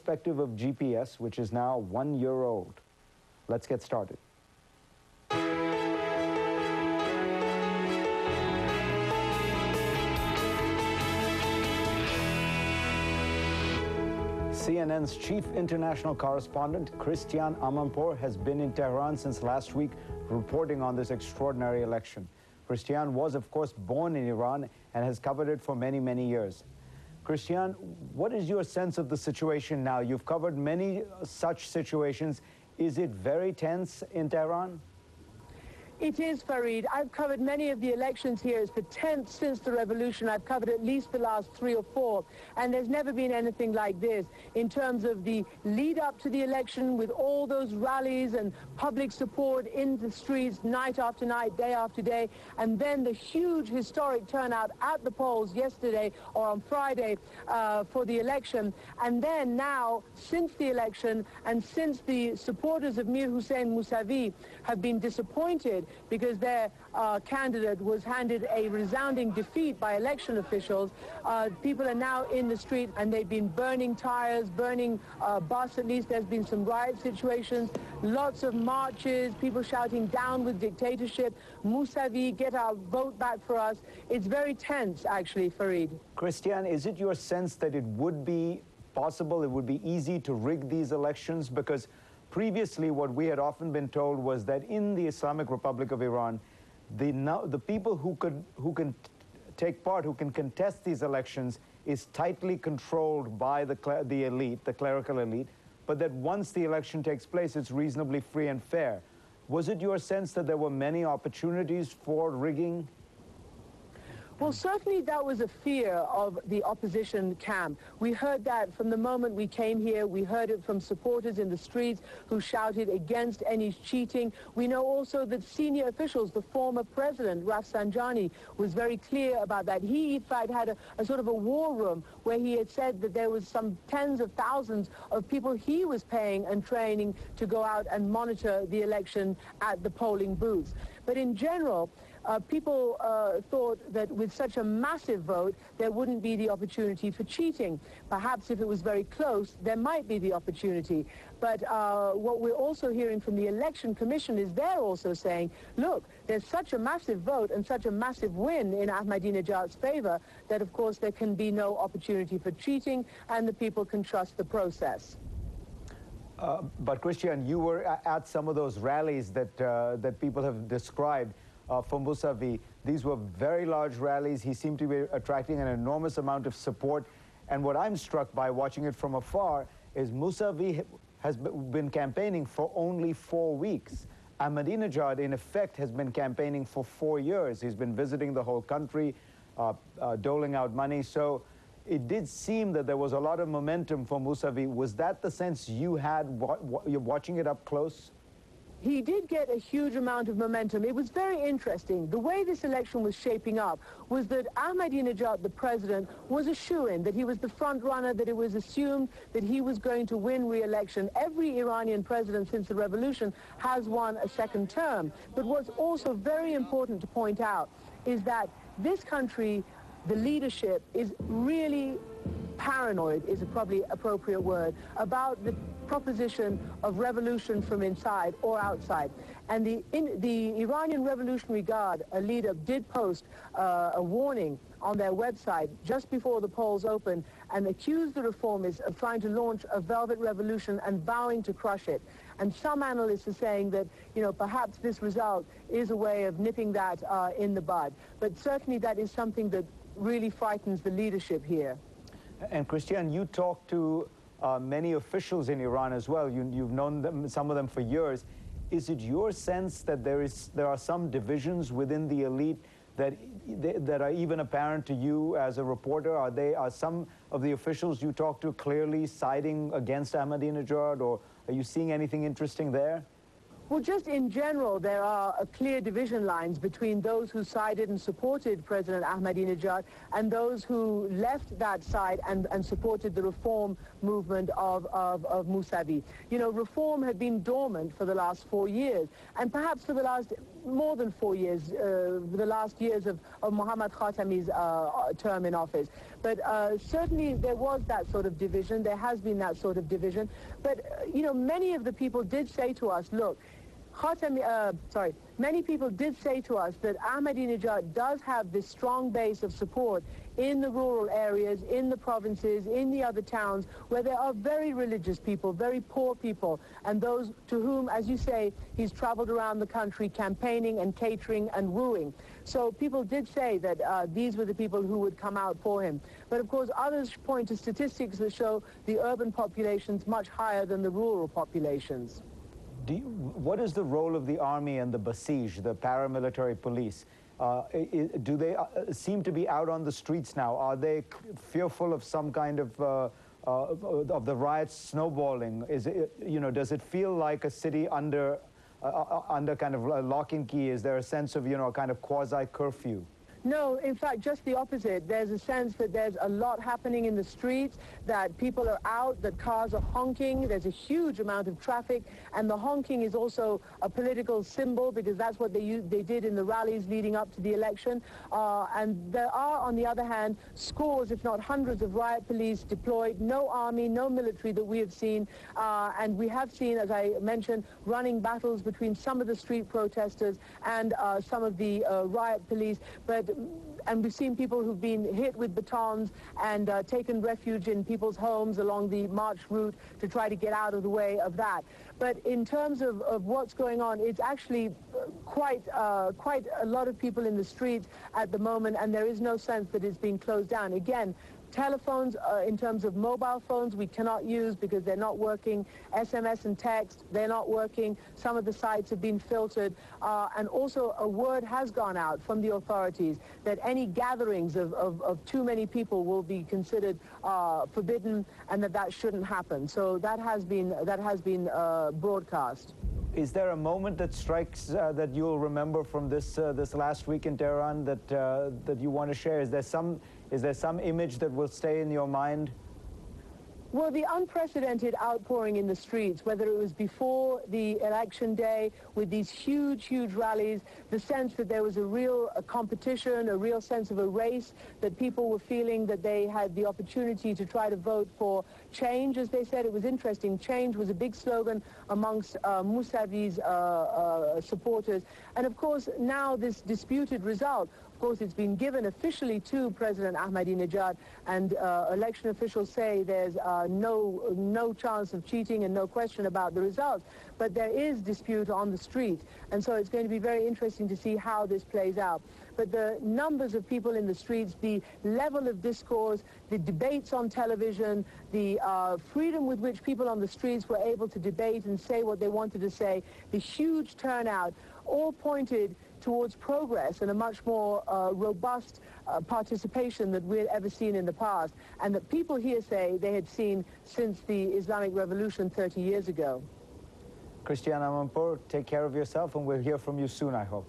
perspective of GPS, which is now 1 year old. Let's get started. CNN's chief international correspondent, Christiane Amanpour, has been in Tehran since last week, reporting on this extraordinary election. Christiane was, of course, born in Iran and has covered it for many, many years. Christiane, what is your sense of the situation now? You've covered many such situations. Is it very tense in Tehran? It is, Fareed. I've covered many of the elections here. It's the 10th since the revolution. I've covered at least the last 3 or 4. And there's never been anything like this in terms of the lead up to the election with all those rallies and public support in the streets night after night, day after day. And then the huge historic turnout at the polls yesterday or on Friday for the election. And then now, since the election and since the supporters of Mir Hossein Mousavi have been disappointed because their candidate was handed a resounding defeat by election officials. People are now in the street and they've been burning tires, burning bus. At least there's been some riot situations, lots of marches, people shouting down with dictatorship, Mousavi, get our vote back for us. It's very tense, actually, Fareed. Christiane, is it your sense that it would be possible, it would be easy to rig these elections? Because previously, what we had often been told was that in the Islamic Republic of Iran, the people who can take part, who can contest these elections, is tightly controlled by the elite, the clerical elite, but that once the election takes place, it's reasonably free and fair. Was it your sense that there were many opportunities for rigging? Well, certainly that was a fear of the opposition camp. We heard that from the moment we came here. We heard it from supporters in the streets who shouted against any cheating. We know also that senior officials, the former president, Rafsanjani, was very clear about that. He, in fact, had a sort of a war room where he had said that there was some tens of thousands of people he was paying and training to go out and monitor the election at the polling booths. But in general, people thought that with such a massive vote, there wouldn't be the opportunity for cheating. Perhaps if it was very close, there might be the opportunity. But what we're also hearing from the Election Commission is they're also saying, look, there's such a massive vote and such a massive win in Ahmadinejad's favor that, of course, there can be no opportunity for cheating and the people can trust the process. But Christiane, you were at some of those rallies that people have described for Mousavi. These were very large rallies. He seemed to be attracting an enormous amount of support. And what I'm struck by watching it from afar is Mousavi has been campaigning for only 4 weeks. Ahmadinejad, in effect, has been campaigning for 4 years. He's been visiting the whole country, doling out money. So it did seem that there was a lot of momentum for Mousavi. Was that the sense you had watching it up close? He did get a huge amount of momentum. It was very interesting. The way this election was shaping up was that Ahmadinejad, the president, was a shoo-in, that he was the front runner, that it was assumed that he was going to win re-election. Every Iranian president since the revolution has won a second term. But what's also very important to point out is that this country, the leadership, is really paranoid, is a probably appropriate word, about the proposition of revolution from inside or outside. And the Iranian Revolutionary Guard, a leader, did post a warning on their website just before the polls opened and accused the reformists of trying to launch a velvet revolution and vowing to crush it. And some analysts are saying that, you know, perhaps this result is a way of nipping that in the bud. But certainly that is something that really frightens the leadership here. And Christiane, you talked to many officials in Iran as well. You've known them, some of them for years. Is it your sense that there are some divisions within the elite that are even apparent to you as a reporter? Are some of the officials you talk to clearly siding against Ahmadinejad, or are you seeing anything interesting there? Well, just in general, there are clear division lines between those who sided and supported President Ahmadinejad and those who left that side and supported the reform movement of Mousavi. You know, reform had been dormant for the last 4 years, and perhaps for the last more than 4 years, the last years of Mohammad Khatami's term in office. But certainly there was that sort of division. There has been that sort of division. But, you know, many of the people did say to us, look, many people did say to us that Ahmadinejad does have this strong base of support in the rural areas, in the provinces, in the other towns, where there are very religious people, very poor people, and those to whom, as you say, he's traveled around the country campaigning and catering and wooing. So people did say that these were the people who would come out for him. But of course, others point to statistics that show the urban populations much higher than the rural populations. What is the role of the army and the Basij, the paramilitary police? Do they seem to be out on the streets now? Are they fearful of some kind of the riots snowballing? Is it, you know, does it feel like a city under kind of lock and key? Is there a sense of, you know, a kind of quasi-curfew? No, in fact, just the opposite. There's a sense that there's a lot happening in the streets, that people are out, that cars are honking. There's a huge amount of traffic, and the honking is also a political symbol because that's what they did in the rallies leading up to the election. And there are, on the other hand, scores, if not hundreds, of riot police deployed. No army, no military that we have seen. And we have seen, as I mentioned, running battles between some of the street protesters and some of the riot police. And we've seen people who've been hit with batons and taken refuge in people's homes along the march route to try to get out of the way of that. But in terms of what's going on, it's actually quite a lot of people in the streets at the moment, and there is no sense that it's being closed down. Again, telephones, in terms of mobile phones, we cannot use because they're not working. SMS and text, they're not working. Some of the sites have been filtered. And also a word has gone out from the authorities that any gatherings of too many people will be considered forbidden, and that shouldn't happen. So that has been broadcast. Is there a moment that strikes that you'll remember from this last week in Tehran that you want to share? Is there some image that will stay in your mind? Well, the unprecedented outpouring in the streets, whether it was before the election day with these huge, huge rallies, the sense that there was a real competition, a real sense of a race, that people were feeling that they had the opportunity to try to vote for change, as they said. It was interesting. Change was a big slogan amongst Mousavi's supporters. And of course, now this disputed result, of course, it's been given officially to President Ahmadinejad, and election officials say there's no chance of cheating and no question about the results. But there is dispute on the street, and so it's going to be very interesting to see how this plays out. But the numbers of people in the streets, the level of discourse, the debates on television, the freedom with which people on the streets were able to debate and say what they wanted to say, the huge turnout, all pointed towards progress and a much more robust participation that we had ever seen in the past, and that people here say they had seen since the Islamic Revolution 30 years ago. Christiane Amanpour, take care of yourself, and we'll hear from you soon, I hope.